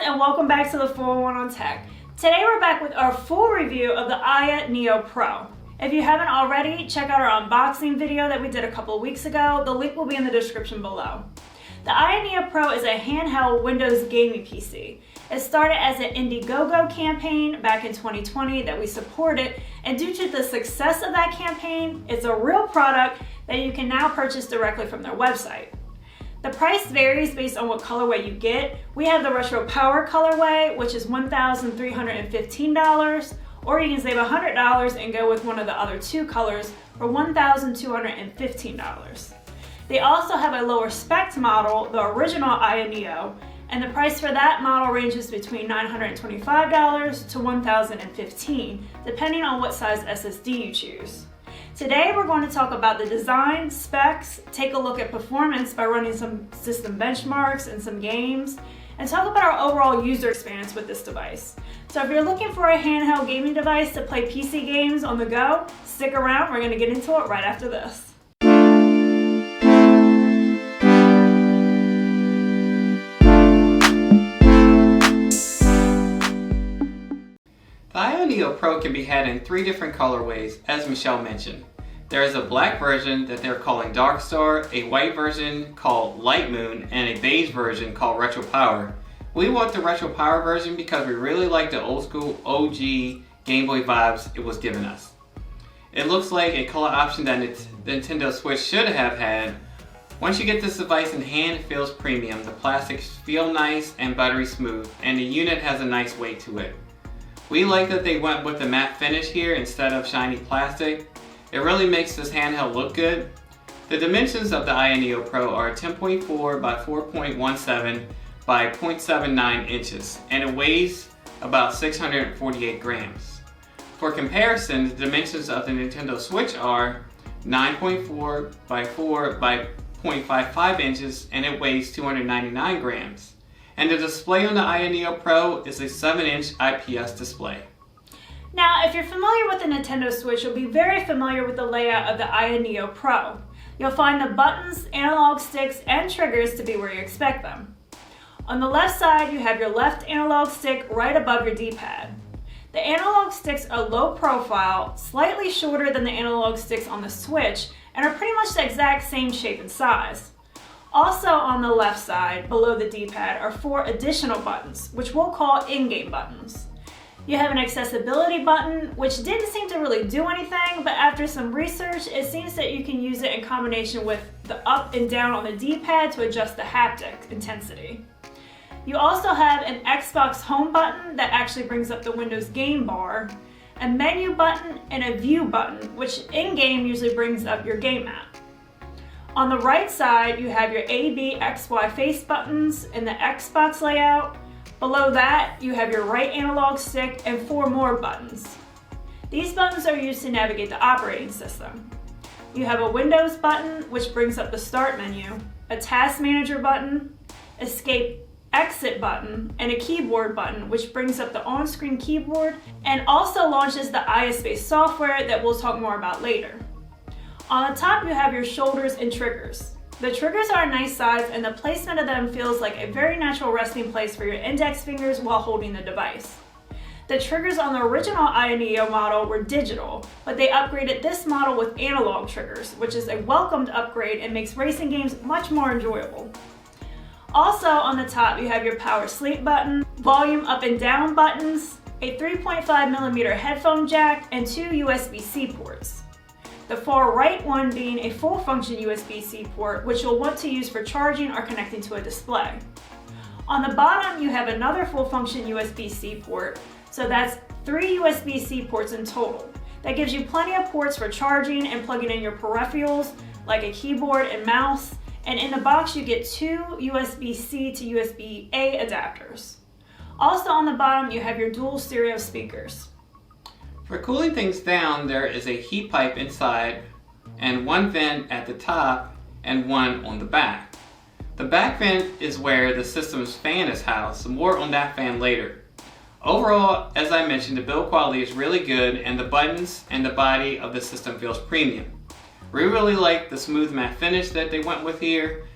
and welcome back to the 401 on Tech. Today we're back with our full review of the Aya Neo Pro. If you haven't already, check out our unboxing video that we did a couple of weeks ago. The link will be in the description below. The Aya Neo Pro is a handheld Windows gaming PC. It started as an Indiegogo campaign back in 2020 that we supported, and due to the success of that campaign, it's a real product that you can now purchase directly from their website. The price varies based on what colorway you get. We have the Retro Power colorway, which is $1,315, or you can save $100 and go with one of the other two colors for $1,215. They also have a lower spec model, the original Aya Neo, and the price for that model ranges between $925 to $1,015, depending on what size SSD you choose. Today we're going to talk about the design, specs, take a look at performance by running some system benchmarks and some games, and talk about our overall user experience with this device. So if you're looking for a handheld gaming device to play PC games on the go, stick around, we're going to get into it right after this. The Aya Neo Pro can be had in 3 different colorways, as Michelle mentioned. There is a black version that they're calling Dark Star, a white version called Light Moon, and a beige version called Retro Power. We want the Retro Power version because we really like the old school OG Game Boy vibes it was giving us. It looks like a color option that Nintendo Switch should have had. Once you get this device in hand, it feels premium. The plastics feel nice and buttery smooth, and the unit has a nice weight to it. We like that they went with the matte finish here instead of shiny plastic. It really makes this handheld look good. The dimensions of the Aya Neo Pro are 10.4 by 4.17 by 0.79 inches, and it weighs about 648 grams. For comparison, the dimensions of the Nintendo Switch are 9.4 by 4 by 0.55 inches, and it weighs 299 grams. And the display on the Aya Neo Pro is a 7-inch IPS display. Now, if you're familiar with the Nintendo Switch, you'll be very familiar with the layout of the Aya Neo Pro. You'll find the buttons, analog sticks, and triggers to be where you expect them. On the left side, you have your left analog stick right above your D-pad. The analog sticks are low profile, slightly shorter than the analog sticks on the Switch, and are pretty much the exact same shape and size. Also on the left side, below the D-pad, are 4 additional buttons, which we'll call in-game buttons. You have an accessibility button, which didn't seem to really do anything, but after some research, it seems that you can use it in combination with the up and down on the D-pad to adjust the haptic intensity. You also have an Xbox home button that actually brings up the Windows game bar, a menu button, and a view button, which in-game usually brings up your game map. On the right side, you have your A, B, X, Y face buttons in the Xbox layout. Below that, you have your right analog stick and 4 more buttons. These buttons are used to navigate the operating system. You have a Windows button, which brings up the Start menu, a Task Manager button, Escape Exit button, and a keyboard button, which brings up the on-screen keyboard and also launches the Aya Space software that we'll talk more about later. On the top, you have your shoulders and triggers. The triggers are a nice size, and the placement of them feels like a very natural resting place for your index fingers while holding the device. The triggers on the original Aya Neo model were digital, but they upgraded this model with analog triggers, which is a welcomed upgrade and makes racing games much more enjoyable. Also on the top, you have your power sleep button, volume up and down buttons, a 3.5mm headphone jack, and 2 USB-C ports. The far right one being a full function USB-C port, which you'll want to use for charging or connecting to a display. On the bottom, you have another full function USB-C port, so that's 3 USB-C ports in total. That gives you plenty of ports for charging and plugging in your peripherals, like a keyboard and mouse, and in the box you get 2 USB-C to USB-A adapters. Also on the bottom, you have your dual stereo speakers. For cooling things down, there is a heat pipe inside and 1 vent at the top and 1 on the back. The back vent is where the system's fan is housed, so more on that fan later. Overall, as I mentioned, the build quality is really good and the buttons and the body of the system feels premium. We really like the smooth matte finish that they went with here.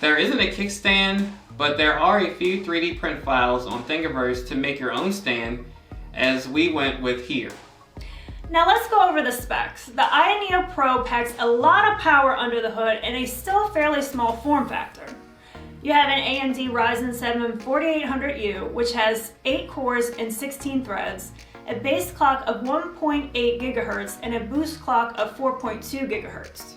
There isn't a kickstand, but there are a few 3D print files on Thingiverse to make your own stand, as we went with here. Now let's go over the specs. The Neo Pro packs a lot of power under the hood in a still fairly small form factor. You have an AMD Ryzen 7 4800U, which has 8 cores and 16 threads, a base clock of 1.8 GHz, and a boost clock of 4.2 GHz.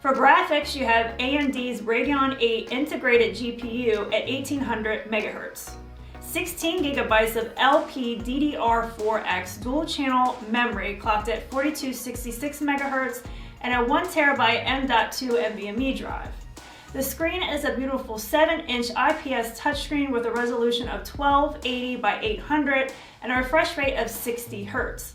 For graphics, you have AMD's Radeon 8 integrated GPU at 1800 MHz. 16 gigabytes of LPDDR4X dual-channel memory clocked at 4266 MHz and a 1 terabyte M.2 NVMe drive. The screen is a beautiful 7-inch IPS touchscreen with a resolution of 1280 by 800 and a refresh rate of 60 Hz.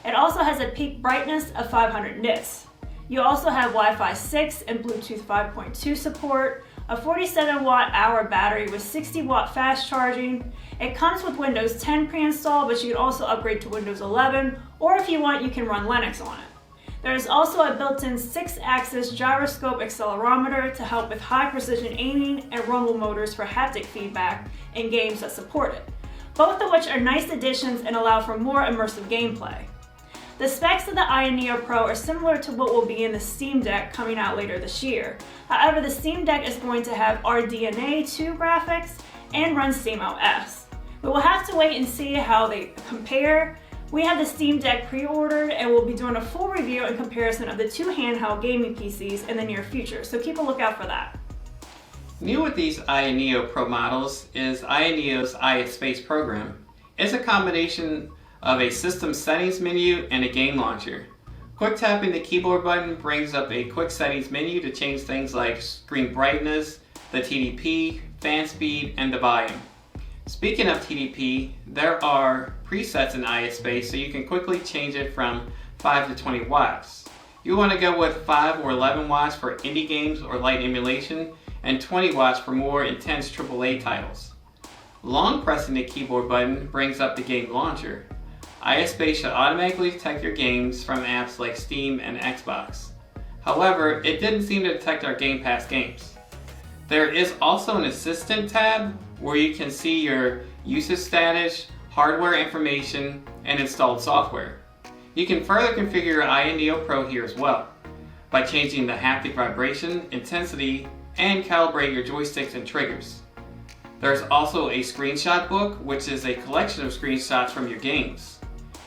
It also has a peak brightness of 500 nits. You also have Wi-Fi 6 and Bluetooth 5.2 support, a 47 watt-hour battery with 60 watt fast charging. It comes with Windows 10 pre-installed, but you can also upgrade to Windows 11, or if you want, you can run Linux on it. There is also a built-in 6-axis gyroscope accelerometer to help with high-precision aiming and rumble motors for haptic feedback in games that support it, both of which are nice additions and allow for more immersive gameplay. The specs of the Neo Pro are similar to what will be in the Steam Deck coming out later this year. However, the Steam Deck is going to have RDNA 2 graphics and run SteamOS. We will have to wait and see how they compare. We have the Steam Deck pre-ordered and we'll be doing a full review and comparison of the two handheld gaming PCs in the near future, so keep a lookout for that. New with these Neo Pro models is Neo's iSpace program. It's a combination of a system settings menu and a game launcher. Quick tapping the keyboard button brings up a quick settings menu to change things like screen brightness, the TDP, fan speed, and the volume. Speaking of TDP, there are presets in iSpace so you can quickly change it from 5 to 20 watts. You want to go with 5 or 11 watts for indie games or light emulation, and 20 watts for more intense AAA titles. Long pressing the keyboard button brings up the game launcher. iSpace should automatically detect your games from apps like Steam and Xbox. However, it didn't seem to detect our Game Pass games. There is also an Assistant tab where you can see your usage status, hardware information, and installed software. You can further configure your Neo Pro here as well by changing the haptic vibration, intensity, and calibrate your joysticks and triggers. There's also a screenshot book, which is a collection of screenshots from your games.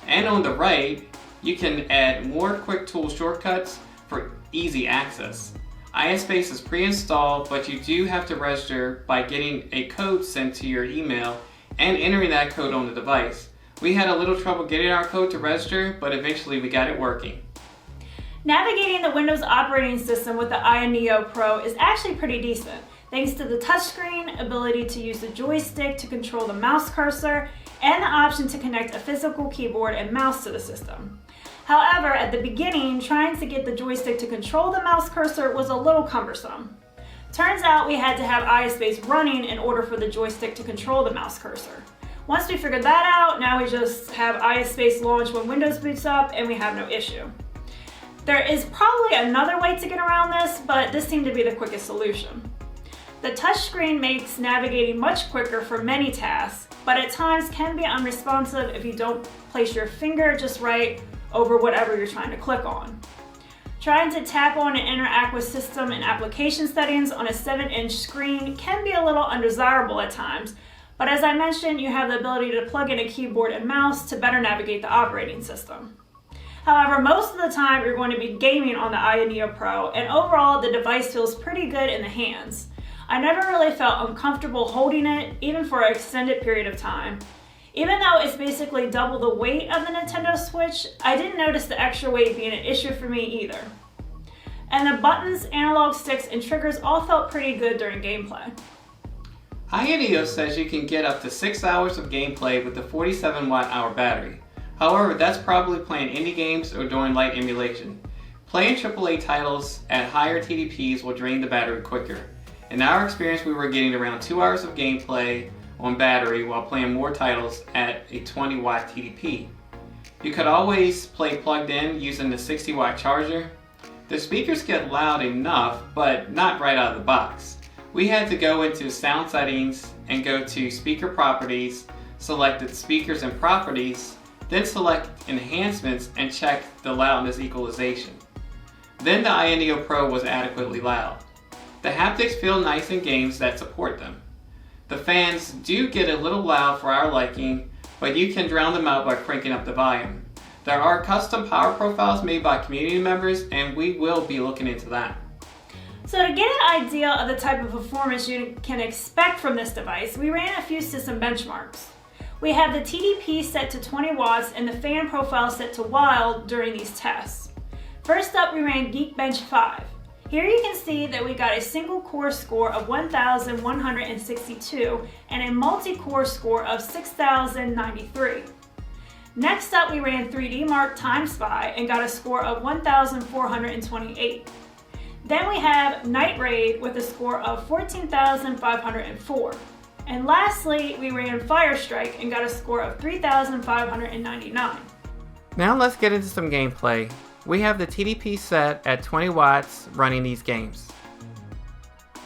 And on the right, you can add more quick tool shortcuts for easy access. iSpace is pre-installed, but you do have to register by getting a code sent to your email and entering that code on the device. We had a little trouble getting our code to register, but eventually we got it working. Navigating the Windows operating system with the Neo Pro is actually pretty decent, thanks to the touchscreen, ability to use the joystick to control the mouse cursor, and the option to connect a physical keyboard and mouse to the system. However, at the beginning, trying to get the joystick to control the mouse cursor was a little cumbersome. Turns out we had to have iSpace running in order for the joystick to control the mouse cursor. Once we figured that out, now we just have iSpace launch when Windows boots up and we have no issue. There is probably another way to get around this, but this seemed to be the quickest solution. The touchscreen makes navigating much quicker for many tasks, but at times can be unresponsive if you don't place your finger just right over whatever you're trying to click on. Trying to tap on and interact with system and application settings on a 7-inch screen can be a little undesirable at times, but as I mentioned, you have the ability to plug in a keyboard and mouse to better navigate the operating system. However, most of the time you're going to be gaming on the Neo Pro, and overall the device feels pretty good in the hands. I never really felt uncomfortable holding it, even for an extended period of time. Even though it's basically double the weight of the Nintendo Switch, I didn't notice the extra weight being an issue for me either. And the buttons, analog sticks, and triggers all felt pretty good during gameplay. Neo says you can get up to 6 hours of gameplay with the 47 watt-hour battery. However, that's probably playing indie games or doing light emulation. Playing AAA titles at higher TDPs will drain the battery quicker. In our experience, we were getting around 2 hours of gameplay on battery while playing more titles at a 20 watt TDP. You could always play plugged in using the 60 watt charger. The speakers get loud enough, but not right out of the box. we had to go into sound settings and go to speaker properties, select the speakers and properties, then select enhancements and check the loudness equalization. Then the iNeo Pro was adequately loud. The haptics feel nice in games that support them. The fans do get a little loud for our liking, but you can drown them out by cranking up the volume. There are custom power profiles made by community members, and we will be looking into that. So to get an idea of the type of performance you can expect from this device, we ran a few system benchmarks. We have the TDP set to 20 watts and the fan profile set to wild during these tests. First up, we ran Geekbench 5. Here you can see that we got a single core score of 1,162 and a multi-core score of 6,093. Next up, we ran 3D Mark Time Spy and got a score of 1,428. Then we have Night Raid with a score of 14,504. And lastly, we ran Fire Strike and got a score of 3,599. Now let's get into some gameplay. We have the TDP set at 20 watts running these games.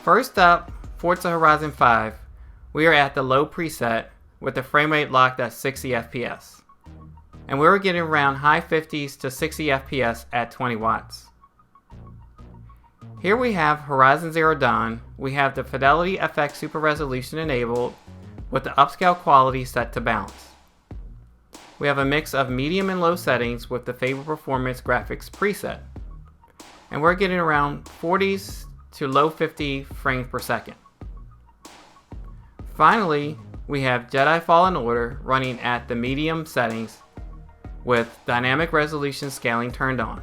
First up, Forza Horizon 5. We are at the low preset with the frame rate locked at 60 FPS. And we were getting around high 50s to 60 FPS at 20 watts. Here we have Horizon Zero Dawn. We have the Fidelity FX Super Resolution enabled with the upscale quality set to balance. We have a mix of medium and low settings with the Favor Performance Graphics preset. And we're getting around 40s to low 50 frames per second. Finally, we have Jedi Fallen Order running at the medium settings with dynamic resolution scaling turned on.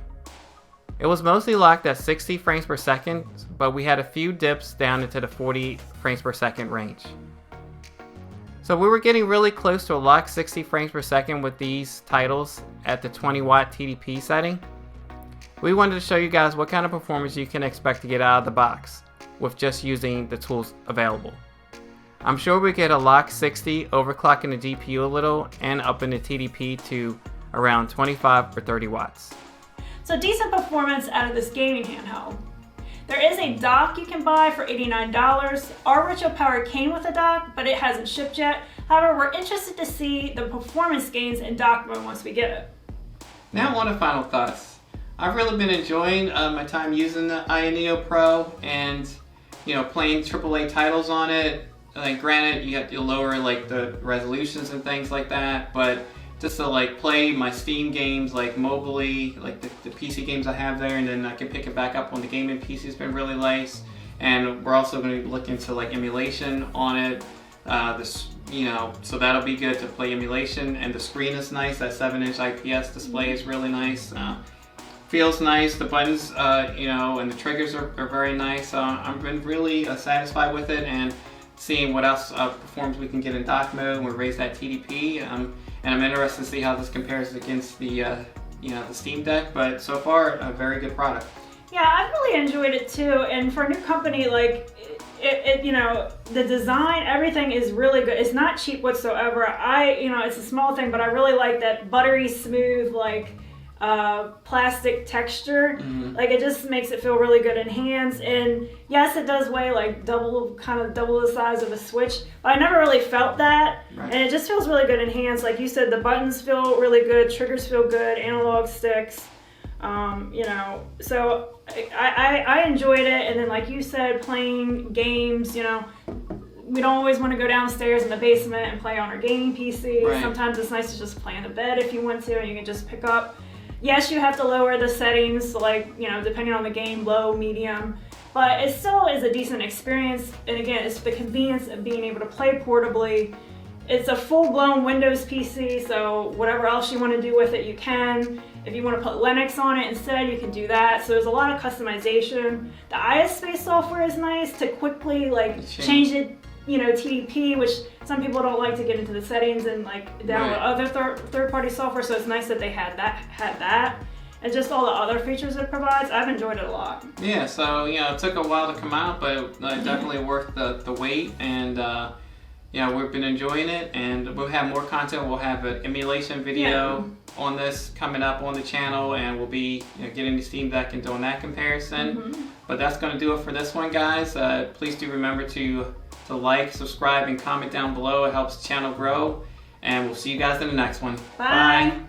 It was mostly locked at 60 frames per second, but we had a few dips down into the 40 frames per second range. So we were getting really close to a locked 60 frames per second with these titles at the 20 watt TDP setting. We wanted to show you guys what kind of performance you can expect to get out of the box with just using the tools available. I'm sure we get a locked 60 overclocking the GPU a little and upping the TDP to around 25 or 30 watts. So decent performance out of this gaming handheld. There is a dock you can buy for $89. Our Virtual Power came with a dock, but it hasn't shipped yet. However, we're interested to see the performance gains in dock mode once we get it. Now on to final thoughts. I've really been enjoying my time using the iNeo Pro and playing AAA titles on it. Like granted, you lower like the resolutions and things like that, but just to like play my Steam games like mobily, like the PC games I have there, and then I can pick it back up on the gaming PC has been really nice. And we're also going to be looking to like emulation on it. So that'll be good to play emulation. And the screen is nice. That 7-inch IPS display is really nice. Feels nice. The buttons, and the triggers are very nice. I've been really satisfied with it, and seeing what else performance we can get in dock mode when we raise that TDP. And I'm interested to see how this compares against the Steam Deck, but so far a very good product. Yeah, I've really enjoyed it too. And for a new company, like the design, everything is really good. It's not cheap whatsoever. It's a small thing, but I really like that buttery smooth plastic texture. Mm-hmm. Like it just makes it feel really good in hands. And yes, it does weigh like double the size of a Switch, but I never really felt that. Right. And it just feels really good in hands. Like you said, the buttons feel really good, triggers feel good, analog sticks. So I enjoyed it. And then like you said, playing games, we don't always want to go downstairs in the basement and play on our gaming PC. Right. Sometimes it's nice to just play in the bed if you want to, and you can just pick up. Yes, you have to lower the settings, depending on the game, low, medium, but it still is a decent experience. And again, it's the convenience of being able to play portably. It's a full-blown Windows PC, so whatever else you want to do with it, you can. If you want to put Linux on it instead, you can do that. So there's a lot of customization. The ISpace software is nice to quickly change it. TDP, which some people don't like to get into the settings and download other third-party software, so it's nice that they had that. And just all the other features it provides, I've enjoyed it a lot. Yeah, so it took a while to come out, but definitely worth the wait, and we've been enjoying it, and we'll have more content. We'll have an emulation video on this coming up on the channel, and we'll be getting the Steam Deck and doing that comparison. But that's going to do it for this one, guys. Please do remember to like, subscribe, and comment down below. It helps the channel grow. And we'll see you guys in the next one. Bye.